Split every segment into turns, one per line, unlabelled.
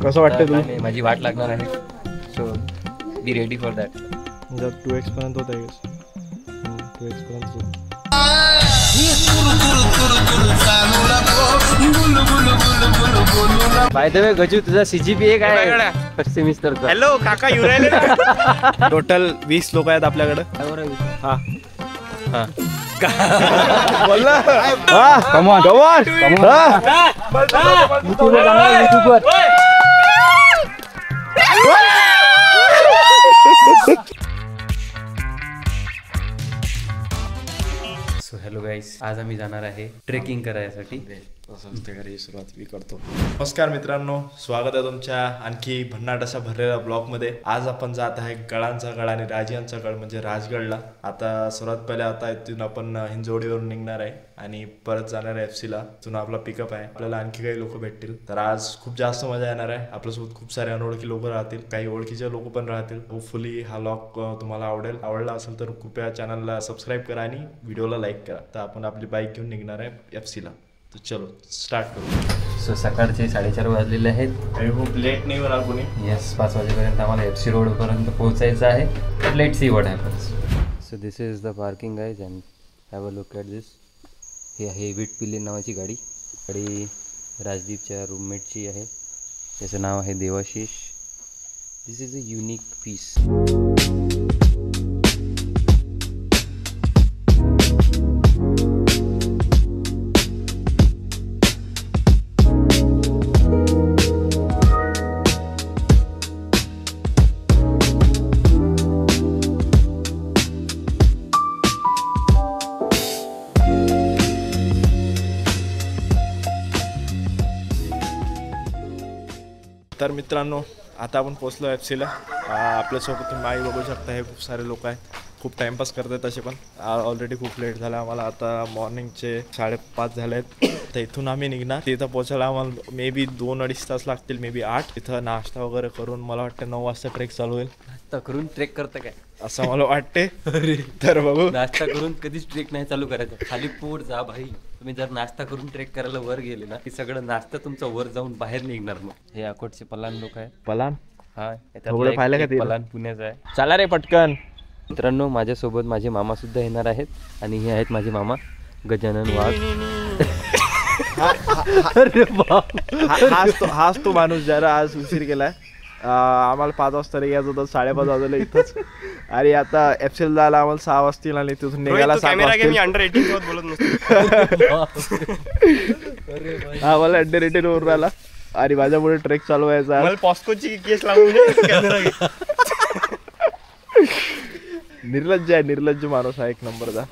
कसं वाटतं तुला?
माझी वाट लागणार आहे, so be ready for that.
जर 2x पर्यंत होत आहे 2x पर्यंत होत.
बाय द वे गजू, तुझा CGPA काय आहे सेमिस्टरचा?
हॅलो काका येऊ राहिले.
टोटल 20 लोक आहेत आपल्याकडे. हा हा बोलला. हा कम ऑन
युट्यूबवर सो हॅलो गाईस, आज आम्ही जाणार आहे ट्रेकिंग करायसाठी.
सुरुवात मी करतो. नमस्कार मित्रांनो, स्वागत आहे तुमच्या आणखी भन्नाट असा भरलेल्या ब्लॉगमध्ये. आज आपण जात आहे गडांचा गड आणि राजियांचा गड म्हणजे राजगडला. आता सर्वात पहिले आता इथून आपण हिंजवडीवरून निघणार आहे आणि परत जाणार आहे FC ला. तिथून आपला पिकअप आहे. आपल्याला आणखी काही लोक भेटतील, तर आज खूप जास्त मजा येणार आहे. आपल्यासोबत खूप सारे अनोळखी लोक राहतील, काही ओळखीचे लोक पण राहतील. होपफुली हा व्लॉग तुम्हाला आवडला असेल तर कृपया चॅनलला सबस्क्राईब करा आणि व्हिडिओला लाईक करा. तर आपण आपली बाईक घेऊन निघणार आहे FC ला. तर चलो स्टार्ट करू.
सो सकाळचे 4:30 वाजलेले आहेत.
खूप लेट नाही होणार कोणी.
येस, 5 वाजेपर्यंत आम्हाला FC रोडपर्यंत पोहोचायचं आहे. Let see what happens. So this is the parking guys and have a look at this. ही आहे विट पिल्ले नावाची गाडी. गाडी राजदीपच्या रूममेटची आहे. त्याचं नाव आहे देवाशिष. दिस इज अ युनिक पीस.
तर मित्रांनो, आता आपण पोचलो FC ला. आपल्यासोबत तुम्ही आई बघू शकता, हे खूप सारे लोक आहेत. खूप टाइमपास करत आहेत तसे पण. ऑलरेडी खूप लेट झाला आम्हाला. आता मॉर्निंगचे 5:30 झाले आहेत. तर इथून आम्ही निघणार. तिथं पोचायला आम्हाला मे बी 2-2.5 तास लागतील, मे बी 8. तिथं नाश्ता वगैरे करून मला वाटतं 9 वाजता ट्रेक चालू होईल.
नाश्ता करून ट्रेक करतं काय
असं मला वाटते. तर बघू.
नाश्ता करून कधीच ट्रेक नाही चालू करायचं. खाली पोट जा भाई. तुम्ही जर नाश्ता करून ट्रेक करायला वर गेले ना, की सगळं नाश्ता तुमचा वर जाऊन बाहेर निघणार. मग हे अकोटचे पलान लोक आहे.
पलान
हा,
पाहिलं का ते?
पलान पुण्याचा आहे.
चला रे पटकन.
मित्रांनो, माझ्यासोबत माझे मामा सुद्धा येणार आहेत आणि हे आहेत माझे मामा गजानन वाघ.
हाच तो माणूस ज्याला आज उशीर केलाय. आम्हाला 5 वाजता निघायचं होतं, 5:30 वाजले इथंच. आणि आता FC ला जायला आम्हाला 6 वाजतील आणि तिथून निघायला 7 वाजतील. हा, मला अंडर 18 वरून आला आणि माझ्यामुळे ट्रेक चालू व्हायचा.
पॉस्कोची केस लावून
निर्लज्ज माणूस आहे, 1 नंबरचा.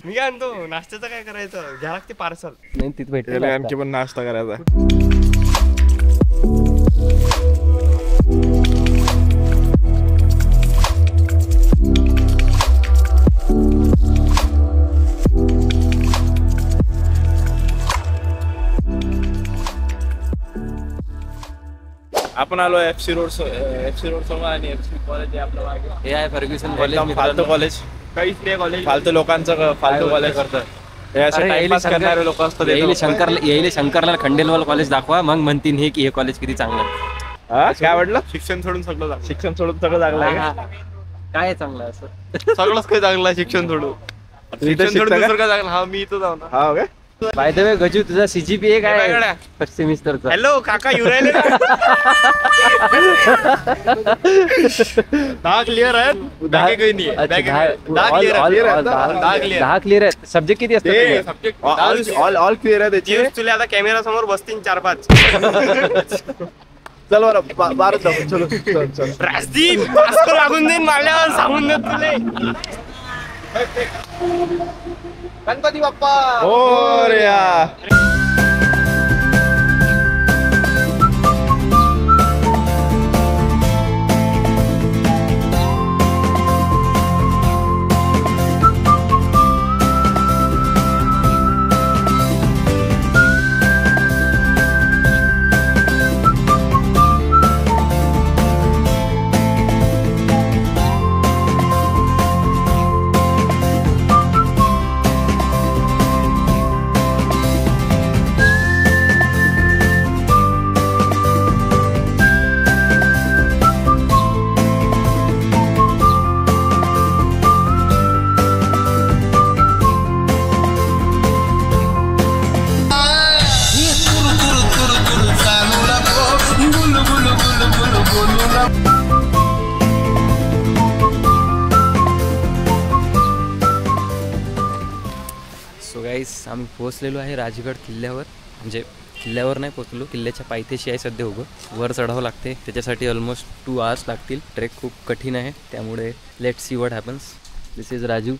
मी काय म्हणतो, नाश्त्याचं काय करायचं? घ्या लागते पार्सल.
नाही, तिथे भेटेल.
आणखी पण नाश्ता करायचा. आपण आलो FC रोड समोर आणि FC कॉलेज आहे आपल्या मागे.
हे आहे फर्ग्युसन कॉलेज.
फालतू कॉलेज,
काहीच नाही कॉलेज.
फालतू लोकांचं फालतू कॉलेज करतात. हे असे टाइमपास करणारे लोक असतात.
येईल शंकरला खंडेलवाल कॉलेज दाखवा, मग म्हणतील हे की हे कॉलेज किती चांगलं आहे.
काय वाटलं?
शिक्षण सोडून सगळं
शिक्षण सोडून सगळं चांगलं आहे.
काय चांगलं असं?
सगळंच काही चांगलं आहे. शिक्षण सोडून दुसरं काय चांगलं? हा, मी इथं जाऊ ना.
हा काय.
बाय द वे गजू, तुझा CGPA काय आहे सेमिस्टरचा?
हॅलो काका येऊ राहिले. 10 क्लिअर आहेत. 10
क्लिअर आहेत. सब्जेक्ट किती असतात?
सब्जेक्ट
ऑल क्लिअर आहे त्याची.
तुला आता कॅमेरा समोर बसतील 4-5.
चल बरं, बारच चलो चल.
राजदीप पास्को लागून देईन मारल्यावर सांगून देत तुले. गणपती बाप्पा.
हो रे या.
पोहोचलेलो आहे राजगड किल्ल्यावर. म्हणजे किल्ल्यावर नाही पोहोचलो, किल्ल्याच्या पायथ्याशी आहे सध्या उभं. वर चढावं लागते, त्याच्यासाठी ऑलमोस्ट 2 hours लागतील. ट्रेक खूप कठीण आहे, त्यामुळे let's see what happens. This is Raju.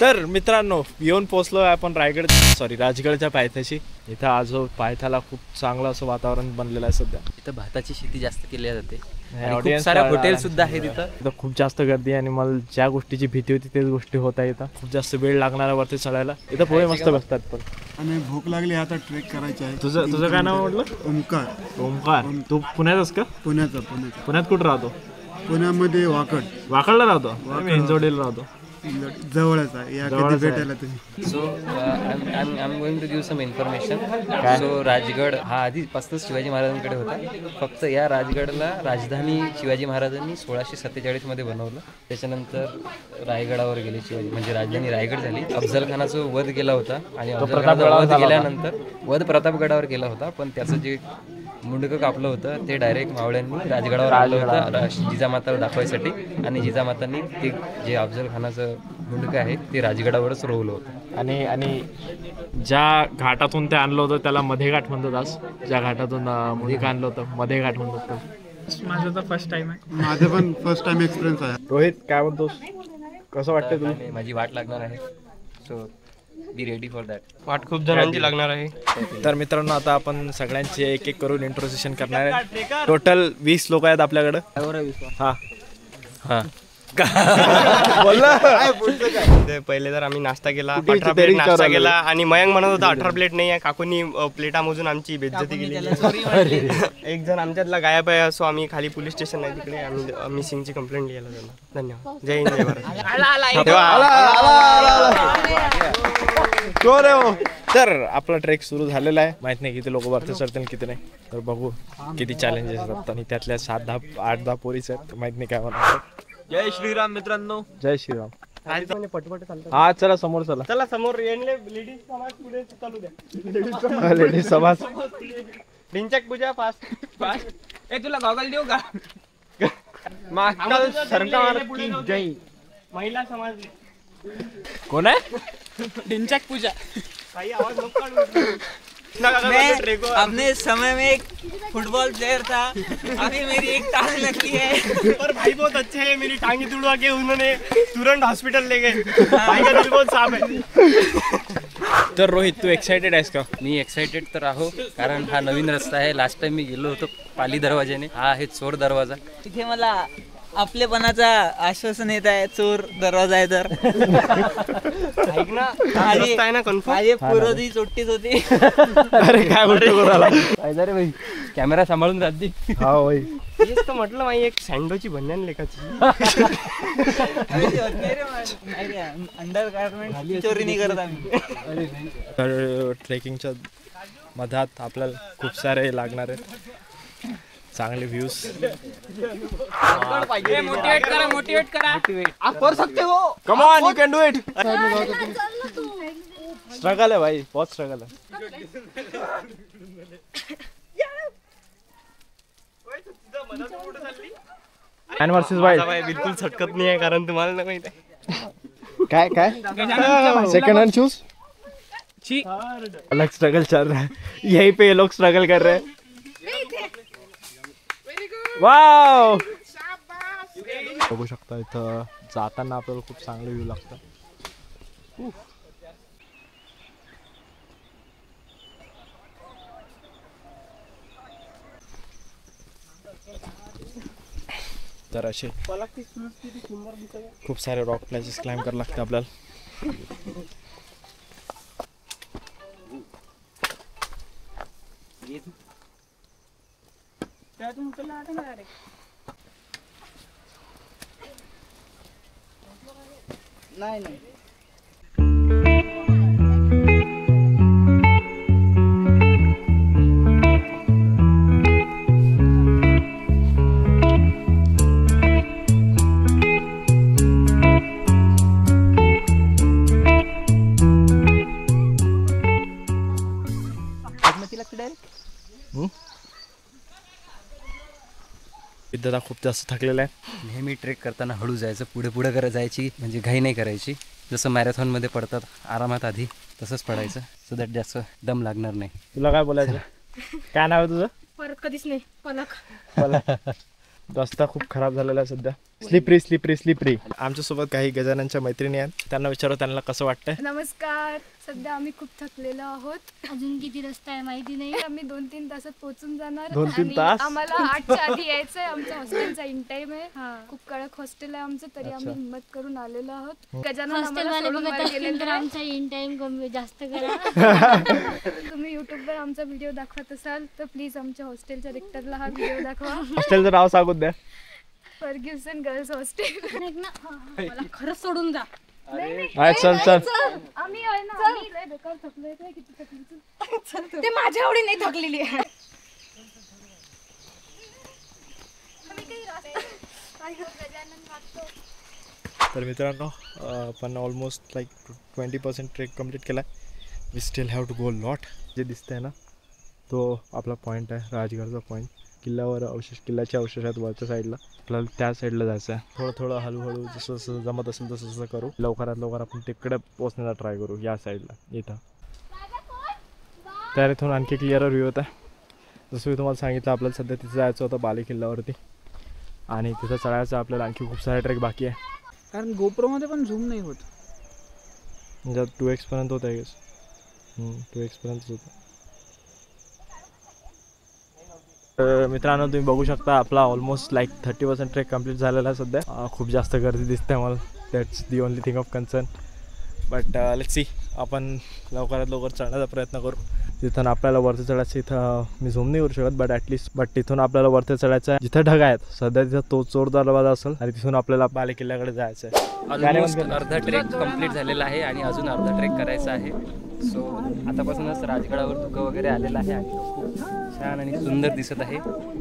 तर मित्रांनो, येऊन पोहोचलो आपण राजगडच्या पायथ्याशी. इथं आजो पायथ्याला खूप चांगलं असं वातावरण बनलेलं आहे सध्या.
इथं भाताची शेती जास्त केली जाते. खूप
audience
साऱ्या
ला-
हॉटेल सुद्धा आहेत इथं.
इथं खूप जास्त गर्दी आहे आणि मला ज्या गोष्टीची भीती होती तेच गोष्टी होत आहे. इथं खूप जास्त वेळ लागणार आहे वरती चढायला. इथं पोहे मस्त बसतात पण.
आणि भूक लागली आता ट्रेक करायची आहे.
तुझं काय नाव म्हटलं?
ओमकार.
ओमकार. तू पुण्यातच का? पुण्यात कुठं राहतो?
पुण्यामध्ये
वाकडला राहतो? मी हिंजवडीला राहतो.
जवळच आहे, या कधी भेटायला तुम्ही.
So I am going to give some information. So Rajgad हा आधीपासूनच शिवाजी महाराजांकडे होता. फक्त या राजगडला राजधानी शिवाजी महाराजांनी 1647 मध्ये बनवलं. त्याच्यानंतर रायगडावर गेले शिवाजी, म्हणजे राजधानी रायगड झाली. अफजल खानाचा वध केला होता आणि अफजल खानाचा वध केल्यानंतर वध प्रतापगडावर केला होता. पण त्याचं जे मुंडकं कापलं होतं ते डायरेक्ट मावळ्यांनी राजगडावर आलं होतं जिजामाताला दाखवायसाठी. आणि जिजामातांनी ते जे अफजल खानाचं मुंडकं आहे ते राजगडावरच रोवलं होतं.
आणि ज्या घाटातून ते आणलं होतं त्याला मध्ये घाट म्हणतात. आज ज्या घाटातून मुंडकं आणलं होतं मध्ये घाट म्हणतात.
माझं पण फर्स्ट टाइम एक्सपिरियन्स आहे.
रोहित, काय म्हणतोस? कसं वाटतं तुला?
आणि माझी वाट लागणार आहे. So be ready for that.
वाट खूप जणांची लागणार आहे.
तर मित्रांनो, आता आपण सगळ्यांचे एक एक करून इंट्रोडक्शन करणार आहे. टोटल 20 लोक आहेत आपल्याकडं. हा हा
पहिले तर आम्ही नाश्ता केला, 18 प्लेट नाश्ता केला आणि मयंक म्हणत होता 18 प्लेट नाही आहे. काकूंनी प्लेटा मोजून आमची बेइज्जती केली. एक जण आमच्यातला गायब आहे, असो आम्ही खाली पोलीस स्टेशन आहे तिकडे आम्ही मिसिंगची कंप्लेंट लिहायला जाणार. धन्यवाद. जय हिंद, जय भारत.
तर आपला ट्रेक सुरू झालेला आहे. माहित नाही किती लोक वरती चढतील किती नाही. तर बघू किती चॅलेंजेस असतात. आणि त्यातल्या 7-10-8-10 पोरीस आहेत. माहित नाही काय म्हणतात.
जय श्रीराम मित्रांनो.
जय श्रीराम.
पटपट चालतं.
हा चला समोर चला.
चला समोर लेडीज समाज पुढे चालू द्या.
लेडीज समाज.
ढिंचक पूजा फास्ट.
ए तुला गॉगल देऊ का?
महाकाल सरकार की जय. महिला समाज
कोण आहे?
ढिंचक पूजा.
काही आवाज नको काढू.
मैं अपने समय में एक फुटबॉल प्लेयर था, अभी मेरी एक टांग लगती है
पर भाई बहुत अच्छे हैं. मेरी टांगी तुड़वा के उन्होंने तुरंत हॉस्पिटल ले गए. भाई का दिल बहुत साफ है.
तर रोहित, तू एक्साइटेड आहेस का?
मी एक्साइटेड तर आहो, कारण हा नवीन रस्ता आहे. लास्ट टाइम मी गेलो होतो पाली दरवाजाने. हा आहे चोर दरवाजा.
तिथे मला आपलेपणाचा आश्वासन येत आहे. चोर दरवाजा आहे तर
ऐक ना, हा रस्ता आहे ना कन्फर्म.
माझी पूर्वजी चोट्टीच होती.
अरे काय बोलतो कोणाला?
अरे भाई, कॅमेरा सांभाळून राहते.
हा होय.
तेच तर म्हटलं माझी एक सँडोची बन्यान लेखाची.
अंडर गार्मेंट चोरी नाही करत आम्ही.
तर ट्रेकिंगच्या मधात आपल्याला खूप सारे लागणार आहेत. चांगले व्ह्यूज.
मोटिवेट करा.
आप कर सकते हो.
Come on, you can do it. Struggle है भाई, बहुत स्ट्रगल है. Man versus wild.
भाई बिलकुल सटकत नहीं है, कारण तुम्हाला नाही माहित आहे.
काय सेकंड हैंड शूज. अलग स्ट्रगल चल रहा है. यहीं पे ये लोग स्ट्रगल कर रहे हैं. वाव, बघू शकता इथं जाताना आपल्याला खूप चांगले व्ह्यू लागतात. तर असे खूप सारे रॉक प्लेसेस क्लाइंब करायला लागते आपल्याला.
नाही
विद्याता खूप जास्त थकलेला आहे.
नेहमी ट्रेक करताना हळू जायचं, पुढे पुढे करत जायची, म्हणजे घाई नाही करायची. जसं मॅरेथॉनमध्ये पडतात आरामात आधी, तसंच पडायचं. सो दॅट जास्त दम लागणार नाही.
तुला काय बोलायचं? काय नाव आहे तुझं?
परत कधीच नाही पलक.
रस्ता खूप खराब झालेला आहे सध्या. स्लिपरी. आमच्यासोबत काही गजाननच्या मैत्रिणी आहेत, त्यांना विचारू त्यांना कसं वाटतंय.
नमस्कार. सध्या आम्ही खूप थकलेलो आहोत.
अजून किती रस्ता आहे माहिती नाही.
आम्ही 2-3 तासात पोहोचून जाणार.
2-3
आणि
तास?
आम्हाला 8च्या आधी यायचंय. आमच्या हॉस्टेलचा इन टाइम आहे. खूप कडक हॉस्टेल आहे आमचं, तरी आम्ही हिंमत करून आलेलो आहोत. गजानन
हॉस्टेल
आम्हाला
वाले
सोडून
बघत
बाहेर
असतील
गेलेले
तर
आहे.
आमचा इन टाइम कमी जास्त करा.
तुम्ही युट्यूबवर आमचा व्हिडिओ दाखवत असाल तर प्लीज आमच्या हॉस्टेलच्या रेक्टरला हा व्हिडिओ दाखवा.
हॉस्टेलचं नाव सांगून द्या.
Fergusson girls hostel.
मला खरंच सोडून जा.
चल
आम्ही आहे ना, आम्ही लय बेकार थकलोय. काय किती थकली
ते माझ्या एवढी नाही थकलेली आहे.
तर मित्रांनो आपण ऑलमोस्ट लाईक 20% ट्रेक कम्प्लीट केला आहे. We still have to go lot. जे दिसतंय ना तो आपला पॉईंट आहे, राजगडचा पॉईंट. किल्ल्याच्या अवशेषात वरच्या साईडला आपल्याला त्या साईडला जायचं आहे. थोडं हळूहळू जसं जसं जमत असेल तसं करू. लवकरात लवकर आपण तिकडे पोहोचण्याचा ट्राय करू, या साईडला इथं. तर इथून आणखी क्लिअर व्ह्यू होता. जसं मी तुम्हाला सांगितलं, आपल्याला सध्या तिथं जायचं होतं बाले किल्ल्यावरती, आणि तिथं चढायचं आपल्याला आणखी खूप सारे ट्रेक बाकी आहे.
कारण गोप्रोमध्ये पण झूम नाही होत.
म्हणजे 2x पर्यंत होतं आहे. 2x पर्यंतच होतं. मित्रांनो तुम्ही बघू शकता आपला ऑलमोस्ट लाईक 30% ट्रेक कम्प्लीट झालेला आहे सध्या. खूप जास्त गर्दी दिसते मला. That's the only thing of concern. But let's see, आपण लवकरात लवकर चढण्याचा प्रयत्न करू. तिथून आपल्याला वरती चढायचं. इथं मी झूम नाही करू शकत, बट तिथून आपल्याला वरती चढायचं आहे. जिथं ढग आहेत सध्या तिथं तो चोर दरवाजा असेल, आणि तिथून आपल्याला बाले किल्ल्याकडे जायचं आहे.
अर्धा ट्रेक कंप्लीट झालेला आहे आणि अजून अर्धा ट्रेक करायचा आहे. सो आतापासूनच राजगडावर धुकं वगैरे आलेला आहे आणि तो खूप छान आणि सुंदर दिसत आहे.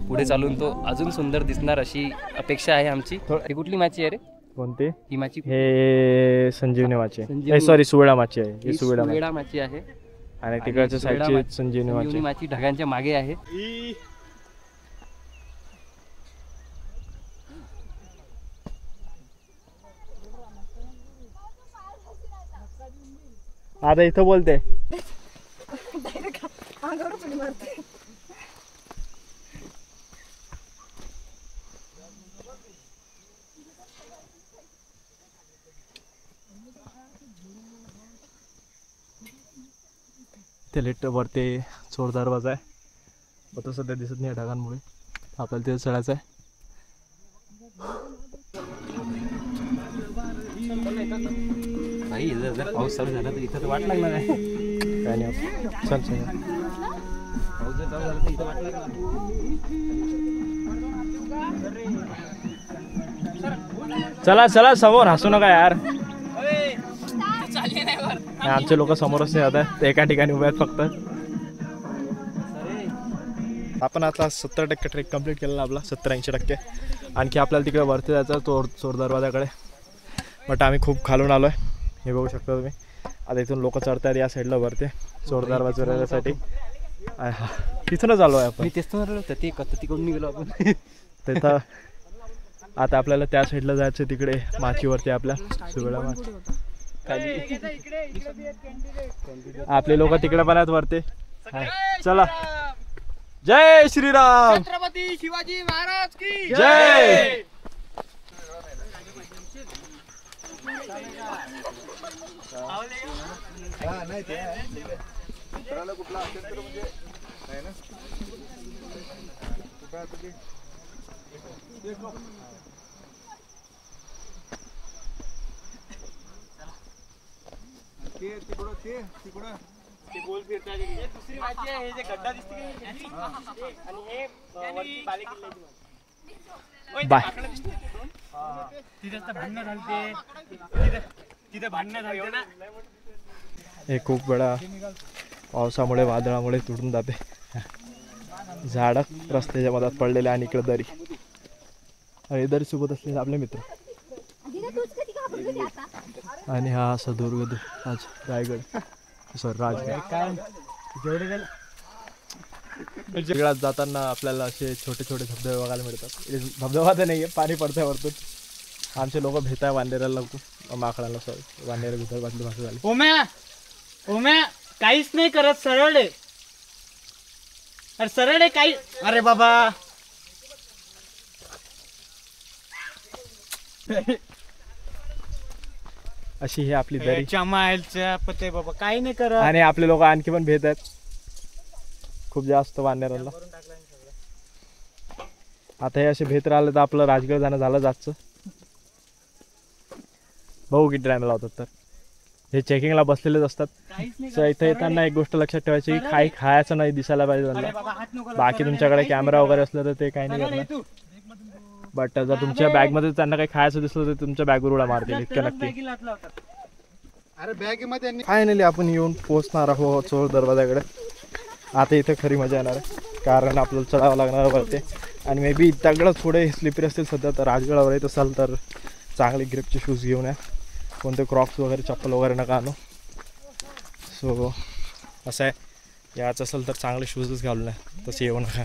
पुढे चालून तो अजून सुंदर दिसणार अशी अपेक्षा आहे आमची. ही कुठली माची आहे रे?
कोणती?
ही माची
हे संजीवनी माची आहे. सॉरी, सुवेळा माची आहे. ही
सुवेळा माची आहे.
आणि तिकडच्या साईडची संजीवनी
माची ढगांच्या मागे आहे.
आता इथं बोलते. ते लेट वरती चोर दरवाजा आहे, पण तो सध्या दिसत नाही ढगांमुळे. आपल्याला तिथे चढायचं आहे.
भाई जर पाऊस चालू झाला तर इथं तर वाट लागणार आहे.
काय नाही, चल चल.
पाऊस जर चालू झाला तर इथं वाट लागणार.
चला चला समोर, हसू नका यार. आमचे लोक समोरच नाही जात आहे, ते एका ठिकाणी उभे आहेत फक्त. आपण आता 70% ट्रेक कम्प्लीट केलेला आपला, 70-80%. आणखी आपल्याला तिकडे वरती जायचं चोर दरवाजाकडे. बट आम्ही खूप खालून आलो आहे, हे बघू शकता तुम्ही. आता इथून लोक चढत आहेत या साईडला वरती चोर दरवाजासाठी. तिथूनच आलो आहे आपण.
मी तेच तर ते तिकडून निघालो आपण.
तिथं आता आपल्याला त्या साईडला जायचं, तिकडे माचीवरती आपल्या सुवेळा माची. आपले लोक तिकडे पण आहेत वरती. चला, जय श्रीराम.
छत्रपती शिवाजी महाराज की
जय.
गोल फिरतात. हे दुसरी माची आहे, हे जे गड्डा दिसते आणि हे वरती बाले किल्ल्याची माची. तिथे भांडणं झालते, तिथे भांडणं झालते ना.
हे खूप वेळा पावसामुळे वादळामुळे तुटून जाते. झाड रस्त्याच्या मधात पडलेले आणि इकडे दरी. आणि दरी सोबत असलेले आपले मित्र. आणि हा असा दुर्ग रायगड, सॉरी राजगड. सगळ्यात जाताना आपल्याला असे छोटे छोटे धबधबे बघायला मिळतात. धबधबा तर नाही आहे, पाणी पडतंय वरतून. आमचे लोक भेटाय वांदेराला, माकडाला. सॉरी, वांदेरा भीतर बांधली भाषा झाली.
ओम्या काहीच नाही करत, सरळ आहे. अरे सरळ आहे काही. अरे बाबा
अशी ही आपली दरी.
मायलच्या पते बाबा काही नाही करत.
आणि आपले लोक आणखी पण भेट आहेत खूप जास्त वानरांना. आता हे असे भेट राहिले तर आपलं राजगड जाणं झालं जातचं. भाऊ किती टाइम लावतात तर हे चेकिंगला बसलेलेच असतात. सो इथं येताना एक गोष्ट लक्षात ठेवायची की काही खायचं नाही दिसायला पाहिजे त्यांना. बाकी तुमच्याकडे कॅमेरा वगैरे असलं तर ते काही नाही करणार. बट जर तुमच्या बॅगमध्ये त्यांना काही खायचं दिसलं तर तुमच्या बॅगवर उड्या मारतील इतकं नक्की.
अरे बॅगेमध्ये
फायनली आपण येऊन पोहोचणार आहोत चोर दरवाजाकडे. आता इथे खरी मजा येणार आहे कारण आपल्याला चढावं लागणार वरती. आणि मे बी दगड थोडे स्लिपरी असतील सध्या. तर राजगडावर येत असाल तर चांगले ग्रिपचे शूज घेऊन या. कोणते क्रॉक्स वगैरे चप्पल वगैरे नका आणू. सो असं आहे याचं असेल तर चांगले शूजच घालून आहे. तसे येऊ नका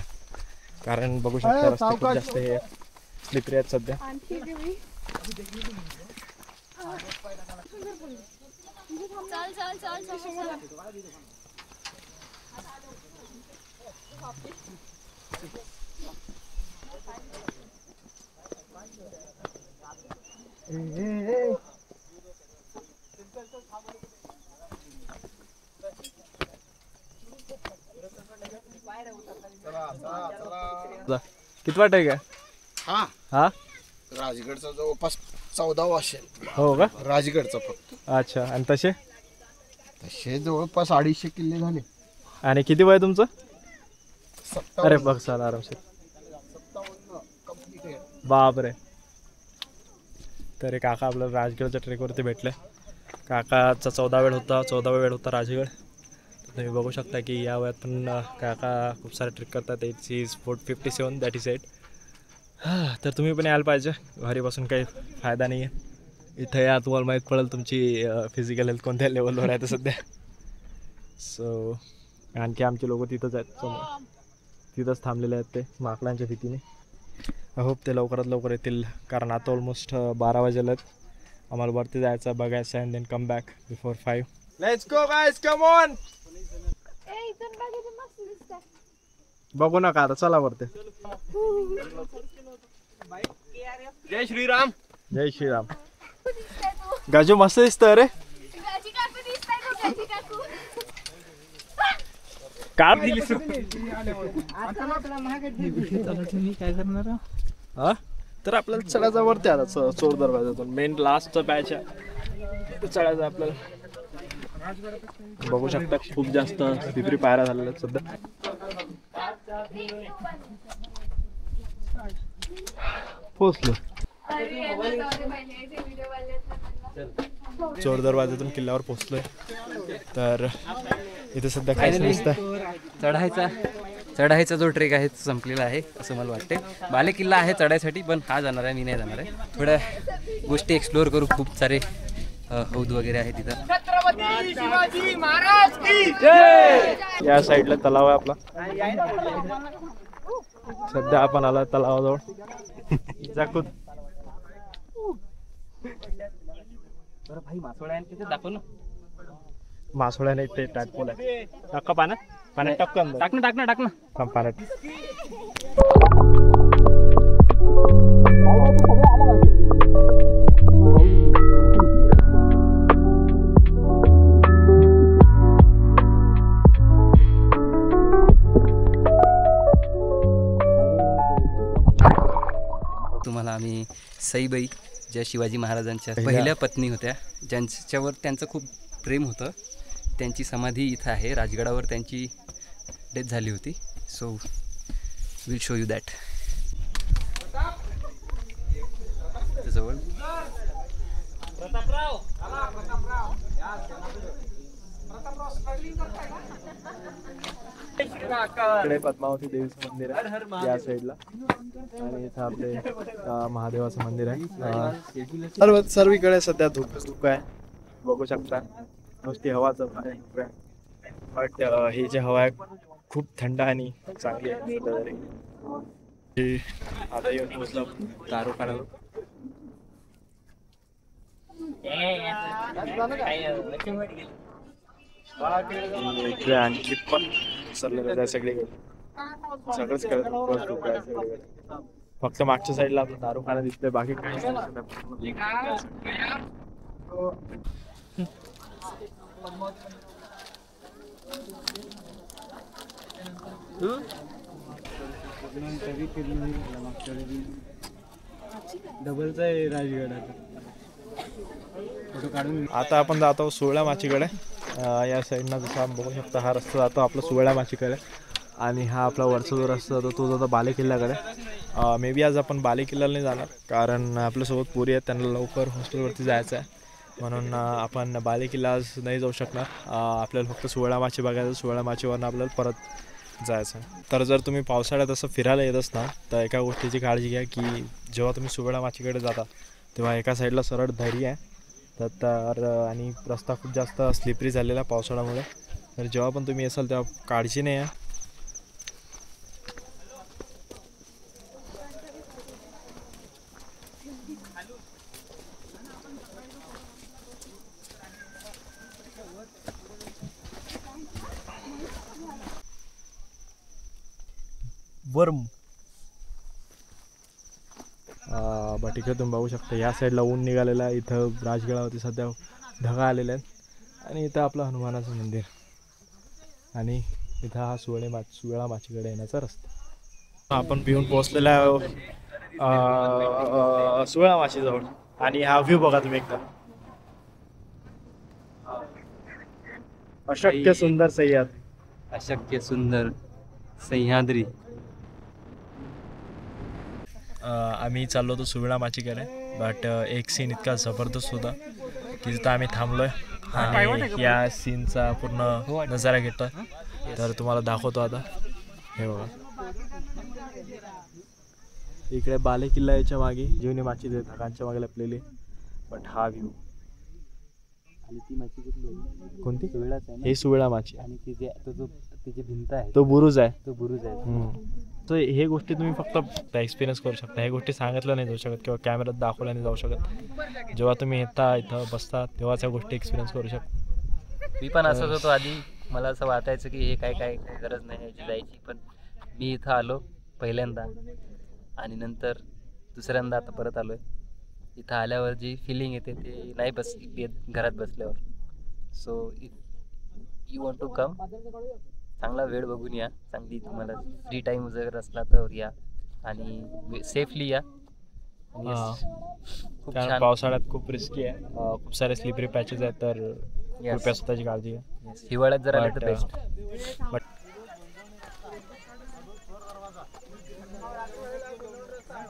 कारण बघू शकता रस्ते खूप जास्त हे स्लिपरी आहेत सध्या.
चल चल चल चल.
किती वाटत आहे का?
हा
हा
राजगडचा जवळपास 14 असेल.
हो का?
राजगडचा फक्त.
अच्छा. आणि तसे
तसे जवळपास 250 किल्ले झाले.
आणि किती वय तुमचं? अरे बघ चाल आरामशीर. बापरे. तर काका आपल्याला राजगडच्या ट्रेकवरती भेटले. काकाचा 14वा वेळ होता राजगड. तुम्ही बघू शकता की या वयात पण काका खूप सारे ट्रेक करतात. 57 दॅट इज 8. तर तुम्ही पण यायला पाहिजे. घरी बसून काही फायदा नाही आहे. इथं या तुम्हाला माहीत पडेल तुमची फिजिकल हेल्थ कोणत्या लेवलवर आहे तर सध्या. सो आणखी आमचे लोक तिथंच आहेत समोर. तिथंच थांबलेले आहेत ते माकडांच्या भीतीने. आय होप ते लवकरात लवकर येतील कारण आता ऑलमोस्ट 12 वाजले आहेत. आम्हाला वरती जायचं बघायचं and then come back before 5. Let's go guys come on. बघू नका आता चला वरती.
जय श्रीराम.
जय श्रीराम. गाजू मस्त दिसतं रे. का दिली
काय करणार?
हा तर आपल्याला चढायचा वरती आता चोर दरवाजातून मेन लास्टचा पॅच आहे चढायचं आपल्याला. बघू शकता खूप जास्त स्लिपरी पायऱ्या झालेल्या आहेत सध्या. पोहोचलो चोर दरवाजातून किल्ल्यावर पोहोचलोय. तर इथे सध्या काहीच नसतं.
चढायचा जो ट्रेक आहे तो संपलेला आहे असं मला वाटते. बाले किल्ला आहे चढायसाठी पण हा जाणार आहे, मी नाही जाणार आहे. थोड्या गोष्टी एक्सप्लोअर करू. खूप सारे हौद वगैरे आहे तिथं.
या साईडला तलाव आहे आपला. सध्या आपण आला तलावाजवळ. जाकूत
बरं भाई मासोळ्या आहे तिथे दाखव ना.
मासोळ्या नाही ते टाटपोल आहे. टाका पाण्यात टाकून
टाक ना.
पाण्यात.
तुम्हाला आम्ही सईबाई ज्या शिवाजी महाराजांच्या पहिल्या पत्नी होत्या, ज्यांच्यावर त्यांचं खूप प्रेम होतं, त्यांची समाधी इथं आहे. राजगडावर त्यांची डेथ झाली होती. So will show you that. जवळ
इकडे पद्मावती देवीचं मंदिर आहे या साईडला. आणि इथं आपले महादेवाचं मंदिर आहे. सर्वीकडे सध्या धुकं आहे बघू शकता. नुसती हवाच आहे. बट ही जी हवा आहे खूप थंड आणि चांगली आहे सध्या तरी. आता येऊन पोहोचलो दारू काढायला. इकडे आणखी पण सरलेलं आहे सगळीकडे, सगळंच कळत. फक्त मागच्या साईडला आपलं दारूखाना दिसतंय, बाकी काही
डबलचा आहे राजगड
आता आपण जातो सुवळ्या माचीकडे. या साईडनं जसं आपण बघू शकता हा रस्ता जातो आपला सुवळ्या माचीकडे, आणि हा आपला वरचा जो रस्ता जातो तो जातो बाले किल्ल्याकडे. मे बी आज आपण बाले किल्ल्याला नाही जाणार, कारण आपल्यासोबत पोरी आहेत, त्यांना लवकर हॉस्टेलवरती जायचं आहे, म्हणून आपण बाले किल्ला आज नाही जाऊ शकणार. आपल्याला फक्त सुवळ्या माची बघायचं, सुवळ्या माचीवरनं आपल्याला परत जायचं. तर जर तुम्ही पावसाळ्यात असं फिरायला येत असता तर एका गोष्टीची काळजी घ्या की जेव्हा तुम्ही सुवळ्या माचीकडे जाता तेव्हा एका साईडला सरळ दरी आहे, तर आणि रस्ता खूप जास्त स्लिपरी झालेला पावसाळ्यामुळे. तर जेव्हा पण तुम्ही असाल तेव्हा काळजीने या. वर्म बट इकडे तुम्ही बघू शकता या साईडला ऊन निघालेलं आहे, इथं राजगडावरती सध्या ढगा आलेले आहेत, आणि इथं आपलं हनुमानाचं मंदिर, आणि इथं हा सुवळा माचीकडे येण्याचा रस्ता. आपण पिऊन पोहोचलेला सुवळा माचीजवळ, आणि हा व्ह्यू बघा तुम्ही एकदा, अशक्य सुंदर सह्याद्री.
अशक्य सुंदर सह्याद्री.
आम्ही चाललो होतो सुवळा माचीकडे, बट एक सीन इतका जबरदस्त होता की जिथं आम्ही थांबलोय आणि या सीनचा पूर्ण नजारा घेतोय, तर तुम्हाला दाखवतो आता. हे बघा इकडे बाले किल्ला याच्या मागे जीवनी माची ढगांच्या मागे लपलेली, बट हा व्ह्यू.
आणि ती माची कुठली?
कोणती?
सुवळाच आहे ना?
हे सुवळा माची,
आणि तिची भिंत आहे,
तो बुरुज आहे.
तो बुरुज आहे.
तर हे गोष्टी तुम्ही फक्त एक्सपिरियन्स करू शकता, ह्या गोष्टी सांगितल्या नाही जाऊ शकत किंवा कॅमेऱ्यात दाखवल्या नाही जाऊ शकत. जेव्हा तुम्ही येता इथं बसता तेव्हाच ह्या गोष्टी एक्सपिरियन्स करू शकता.
मी पण असंच होतो आधी, मला असं वाटायचं की हे काय गरज नाही याची जायची, पण मी इथं आलो पहिल्यांदा आणि नंतर दुसऱ्यांदा आता परत आलोय. इथं आल्यावर जी फिलिंग येते ते नाही येत घरात बसल्यावर. So if you want to come, चांगला वेळ बघून या, चांगली तुम्हाला फ्री टाईम जर असला तर या, आणि सेफली या. खूप
कारण
छान.
पावसाळ्यात खूप रिस्की आहे, खूप सारे स्लिपरी पॅचेस आहेत, तर कृपया स्वतःची काळजी घ्या.
हिवाळ्यात जर आलं तर
But,
बेस्ट.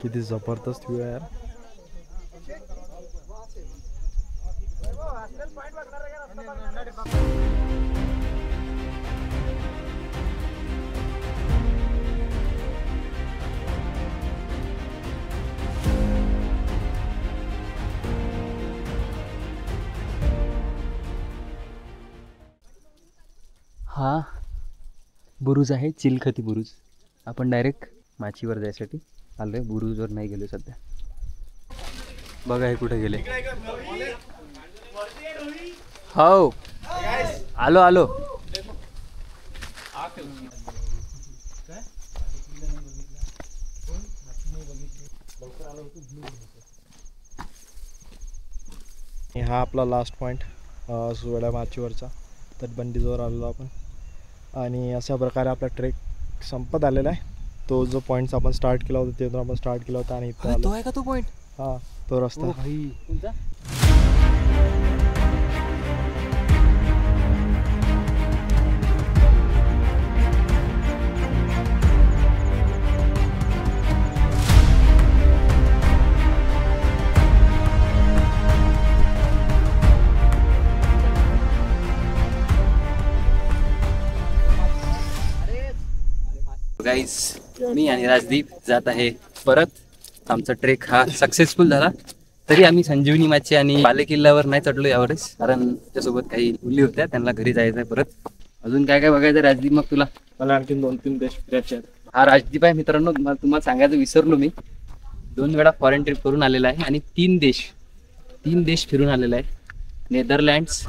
किती जबरदस्त व्ह्यू आहे यार.
हा बुरुज आहे, चिलखती बुरुज. आपण डायरेक्ट माचीवर जायसाठी आलो आहे, बुरुजवर नाही गेलो सध्या. बघा हे कुठे गेले. हो आलो.
हा आपला लास्ट पॉईंट सुवळ्या माचीवरचा तटबंदीजवळ आलेलो आपण, आणि अशा प्रकारे आपला ट्रेक संपत आलेला आहे. तो जो पॉईंट आपण स्टार्ट केला होता तिथून आपण स्टार्ट केला होता, आणि इथं
तो आहे का तो पॉईंट?
हा तो रस्ता.
गाईज, मी आणि राजदीप जात आहे परत. आमचा ट्रेक हा सक्सेसफुल झाला. तरी आम्ही संजीवनी माची आणि बाले किल्ल्यावर नाही चढलो यावेळेस, कारण त्याच्यासोबत काही मुली होत्या, त्यांना घरी जायचं आहे परत. अजून काय काय बघायचं राजदीप? मग तुला?
मला आणखी 2-3 देश फिरायचे आहेत.
हा राजदीप आहे मित्रांनो, तुम्हाला सांगायचं विसरलो मी. 2 वेळा फॉरेन ट्रिप करून आलेला आहे, आणि 3 देश फिरून आलेला आहे. नेदरलँड्स,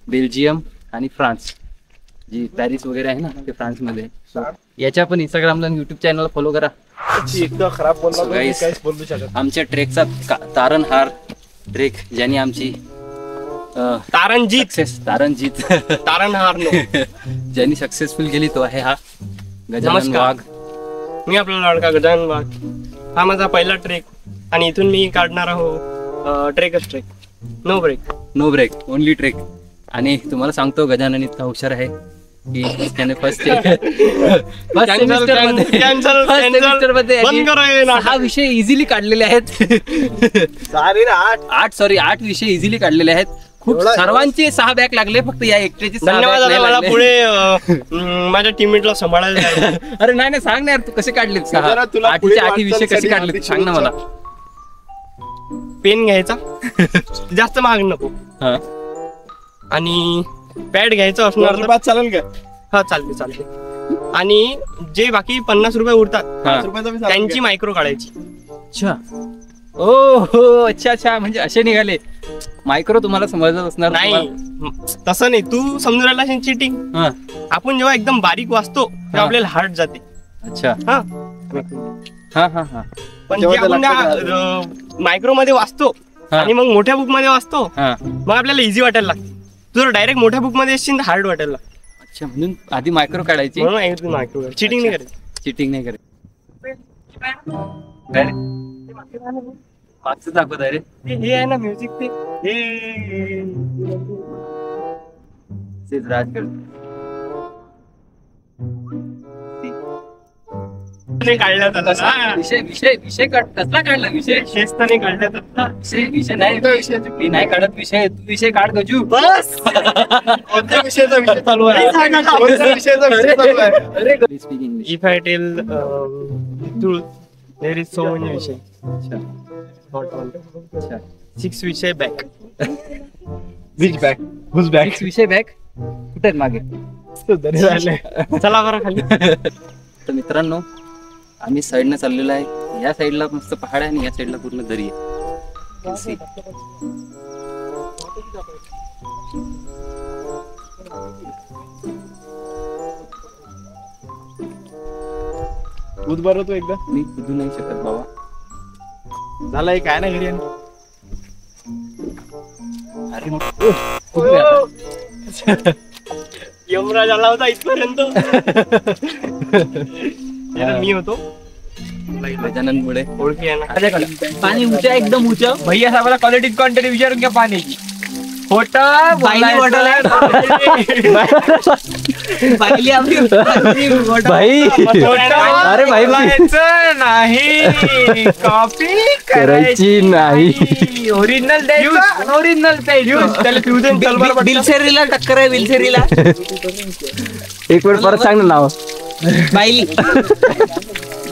बेल्जियम आणि फ्रान्स. जी पॅरिस वगैरे आहे ना ते फ्रान्समध्ये. So, याच्या पण इंस्टाग्रामला आणि युट्यूब चॅनलला फॉलो करा.
इतकं खराब बोलला
So
तर मी
guys,
काहीच बोलू शकत.
आमच्या ट्रेकचा तारणहार ट्रेक ज्याने आमची तारणजीत
तारणहार
ज्यांनी सक्सेसफुल केली तो आहे हा गजानन
नमस्कार.
वाघ.
मी आपला लाडका गजानन वाघ. हा माझा पहिला ट्रेक आणि इथून मी काढणार आहो ट्रेकच trek. No break
only trek. आणि तुम्हाला सांगतो गजानन इतका हुशार आहे की त्याने फर्स्ट सेमिस्टर मध्ये हा विषय इझिली काढलेले आहेत. 8 विषय इझिली काढलेले आहेत. खूप सर्वांचे 6 बॅक लागले, फक्त या एकट्याचे 6
धन्यवाद.
back नाही
मला
लागले.
पुढे माझ्या टीममेटला सांभाळायला जायचं.
अरे नाही सांग ना यार, तू कसे काढले
जरा तुला पुढे
8 विषय कसे
वाटचाल
काढले
साठी
सांग ना मला.
पेन घ्यायचा जास्त महाग नको
हा.
आणि पॅड घ्यायचं असणार तर
चालेल का?
हा चालते. आणि जे बाकी 50 रुपये उरतात
हा.
त्यांची मायक्रो काढायची.
अच्छा ओ हो अच्छा म्हणजे असे निघाले. मायक्रो तुम्हाला समजत असणार
नाही तसं नाही, तू समजून राहिला चिटिंग.
हा.
आपण जेव्हा एकदम बारीक वाचतो तेव्हा आपल्याला हार्ट जाते.
अच्छा
हा
हा
पण जे आपण मायक्रो मध्ये वाचतो
हा.
आणि मग मोठ्या बुक मध्ये वाचतो
हा.
मग आपल्याला इझी वाटायला लागते. तू जर डायरेक्ट मोठ्या बुक मध्ये असशील तर हार्ड वाटायला लागते.
अच्छा म्हणून आधी मायक्रो काढायची,
म्हणून मायक्रो चिटिंग नाही करायची.
चिटिंग नाही करायची. मागचं दाखवत आहे रे.
हे आहे ना म्युझिक
तेच राजगड.
काढण्यात आला.
विषय कसला काढला विषय?
शेस्ताने काढण्यात आला.
विषय नाही, मी नाही काढत विषय, तू विषय काढ गजू.
बस
कोणत्या विषयाचा विषय चालू आहे? कोणत्या विषयाचा विषय चालू आहे?
Speak English.
If I tell truth, there is so many विषय.
अच्छा.
Not one.
अच्छा.
6 विषय back.
Which back? Who's back?
Next विषय बॅक कुठे आहेत मागे?
चला बरं खाली.
तर मित्रांनो आम्ही साईडनं चाललेलो आहे. या साईडला मस्त पहाड आहे आणि या साईडला पूर्ण दरी आहे. You can see.
दूध बरं तू एकदा
मी बुजू नाही शकत बाबा.
झालं हे काय ना घरी आणि?
अरे मग कुठे आता?
यमराज आला होता इथपर्यंत. मी होतो
गजानन मुळे
ओळखी आहे ना.
पाणी ऊंचा एकदम ऊंचा.
भैया साहेबाला क्वालिटी क्वांटिटी विचारून घ्या पाण्याची.
बाईली बॉटल आहे. बाईली आपली
भाई अरे भाई
नाही कॉपी
करायची नाही.
ओरिजिनल द्यायचं. ओरिजिनल त्याला फ्युजन
बिलसेरीला टक्कर आहे. बिलसेरीला
एक वेळ परत सांग ना नाव.
बाईली.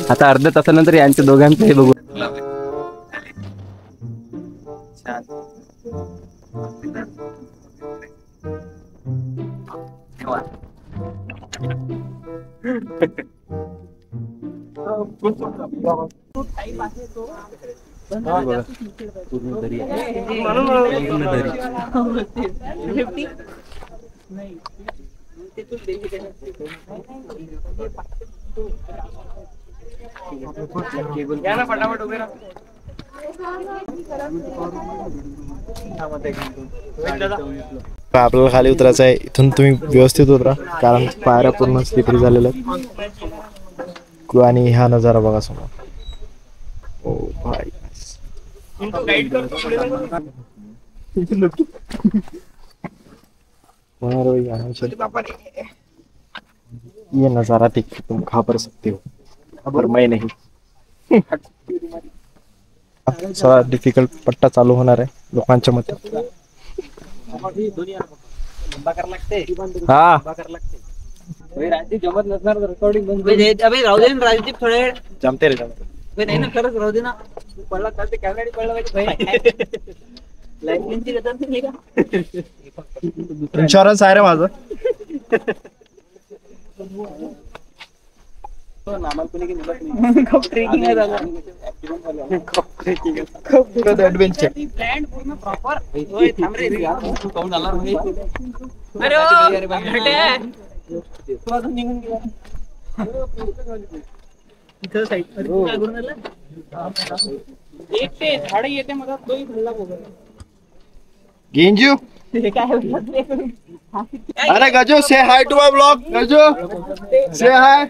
आता अर्ध्या तासानंतर यांच्या दोघांचं हे बघू. पूर्ण दरी आहे. पूर्ण दरी.
घ्या ना फटाफट उभे राहा.
आपल्याला खाली उतरायचं आहे. इथून तुम्ही व्यवस्थित उतरा कारण पायऱ्या पूर्ण स्लिपरी झालेल्या आहेत. आणि हा नजारा बघा समोर. ओ भाई
गाईड करतो पुढे जाऊ.
ये नजारा देख के तुम घाबर सकते हो पर मैं नहीं. थोडा डिफिकल्ट पट्टा चालू होणार आहे लोकांच्या मते. हा
जमत नसणार रेकॉर्डिंग बंद.
अबे राहू दे ना राजदीप थोडे वेळ.
जमते रे जमते.
नाही ना खरंच राहू दे ना. पडला तर ते कॅमेरा पडला पाहिजे. लायसन्सची गरज नाही का?
इन्शुरन्स आहे रे माझं.
ट्रेकिंग आहे दादा.
ऍडव्हेंचर.
प्लॅन पूर्ण प्रॉपर. थांब रे. अरे निघून गेला इथं साईड काय करून आला एक ते झाड येते मला तोही भल्ला बघा
गेंजू
ते काय
अरे गजो से हाय टू माय ब्लॉग गजो से हाय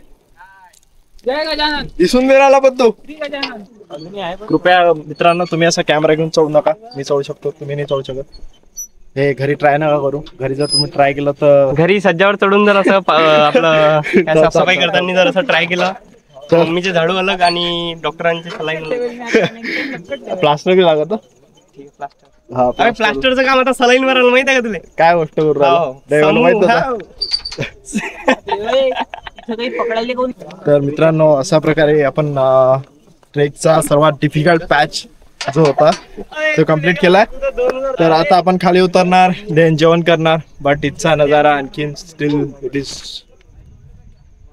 जय गजानन
दिसून दे राहिला पण तू
श्री गजानन अजूनही आहे
कृपया मित्रांनो तुम्ही असा कॅमेरा घेऊन चढू नका. मी चढू शकतो, तुम्ही नाही चढू शकत. हे घरी ट्राय नका करू. घरी जर तुम्ही ट्राय केलं तर
घरी सज्जावर चढून जर असं आपलं काय साफसफाई करताना जर असं ट्राय केलं तर मम्मीचे झाडू अलग आणि डॉक्टरांचे सलाईन अलग.
प्लास्टर बी लागत हा
अरे प्लास्टरचं काम आता सलाईन मारायला माहित आहे का तुला?
काय गोष्ट करू राहिला? देवाला माहित होतं.
इथं काही पकडायला कोण
तर मित्रांनो अशा प्रकारे आपण ट्रेकचा सर्वात डिफिकल्ट पॅच जो होता तो कम्प्लीट केलाय. तर आता आपण खाली उतरणार, देन जेवण करणार. बट इथचा नजारा आणखीन still it is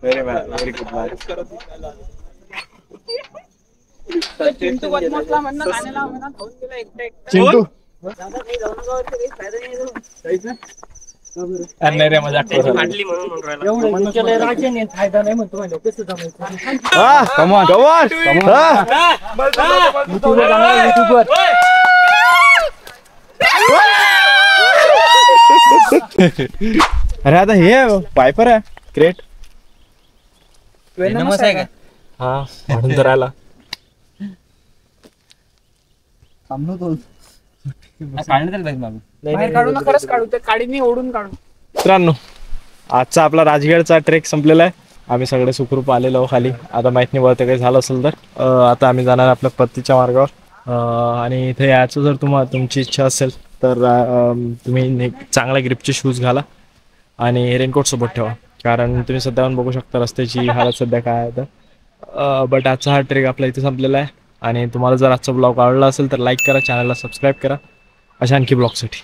very good.
Chintu बदमाशला म्हणणं गाण्याला म्हणा खाऊन गेला एकटा एकटा
चिंटू
दादा नाही जाऊन काही फायदा नाही
नाही रे मजाक करू राहिला.
फाटली म्हणून म्हणून राहिला.
एवढं केलं राजाने फायदा नाही म्हणतो म्हणजे कसं जमायचं
कम ऑन अरे आता हे वायपर आहे क्रेट
आहे का
हा म्हणून तर आला.
बाहेर काढू ना खरंच काढू त्या काडीने ओढून काढू.
मित्रांनो आजचा आपला राजगडचा ट्रेक संपलेला आहे. आम्ही सगळे सुखरूप आलेलो आहोत खाली. आता माहित नाही वरती काही झालं असेल तर आता आम्ही जाणार आपल्या परतीच्या मार्गावर. आणि इथे यायचं जर तुमची इच्छा असेल तर तुम्ही चांगला ग्रिपचे शूज घाला आणि रेनकोट सोबत ठेवा, कारण तुम्ही सध्याहून बघू शकता रस्त्याची हालत सध्या काय आहे तर. बट आजचा हा ट्रेक आपला इथे संपलेला आहे. आणि तुम्हाला जर आजचा ब्लॉग आवडला असेल तर लाईक करा, चॅनलला सबस्क्राईब करा अशा आणखी ब्लॉगसाठी.